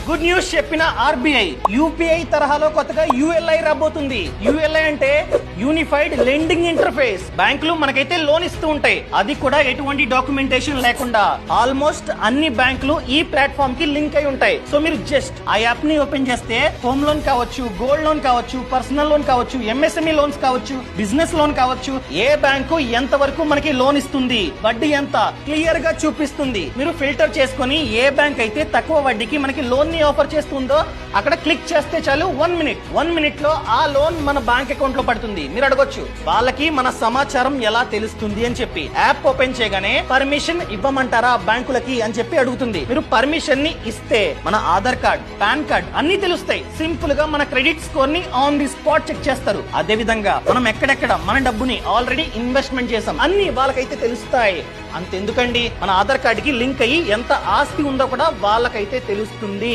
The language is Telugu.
గుడ్ న్యూస్ చెప్పిన ఆర్బీఐ యూపీఐ తరహాలో కొత్తగా యూఎల్ఐ రాబోతుంది. యూఎల్ఐ అంటే యూనిఫైడ్ లెండింగ్ ఇంటర్ఫేస్. బ్యాంకులు మనకైతే లోన్ ఇస్తూ ఉంటాయి, అది కూడా ఎటువంటి డాక్యుమెంటేషన్ లేకుండా. ఆల్మోస్ట్ అన్ని బ్యాంకులు ఈ ప్లాట్ఫామ్ కి లింక్ అయి ఉంటాయి. సో మీరు జస్ట్ ఆ యాప్ ని ఓపెన్ చేస్తే హోమ్ లోన్ కావచ్చు, గోల్డ్ లోన్ కావచ్చు, పర్సనల్ లోన్ కావచ్చు, ఎంఎస్ఎంఈ లోన్స్ కావచ్చు, బిజినెస్ లోన్ కావచ్చు, ఏ బ్యాంకు ఎంత వరకు మనకి లోన్ ఇస్తుంది, వడ్డీ ఎంత క్లియర్ గా చూపిస్తుంది. మీరు ఫిల్టర్ చేసుకుని ఏ బ్యాంక్ అయితే తక్కువ వడ్డీకి మనకి లోన్ ని ఆఫర్ చేస్తుందో అక్కడ క్లిక్ చేస్తే చాలు 1 మినిట్ లో ఆ లోన్ మన బ్యాంక్ అకౌంట్ లో పడుతుంది. మీరు అడగొచ్చు వాళ్ళకి మన సమాచారం ఎలా తెలుస్తుంది అని చెప్పి. యాప్ ఓపెన్ చేయగానే పర్మిషన్ ఇవ్వమంటారా బ్యాంకులకి అని చెప్పి అడుగుతుంది. మీరు పర్మిషన్ ని ఇస్తే మన ఆధార్ కార్డ్, పాన్ కార్డ్ అన్ని తెలుస్తాయి. సింపుల్ గా మన క్రెడిట్ స్కోర్ ని ఆన్ ది స్పాట్ చెక్ చేస్తారు. అదే విధంగా మనం ఎక్కడెక్కడ మన డబ్బుని ఆల్రెడీ ఇన్వెస్ట్మెంట్ చేసాం అన్ని వాళ్ళకైతే తెలుస్తాయి. అంతెందుకండి, మన ఆధార్ కార్డ్ కి లింక్ అయ్యి ఎంత ఆస్తి ఉందో కూడా వాళ్ళకైతే తెలుస్తుంది.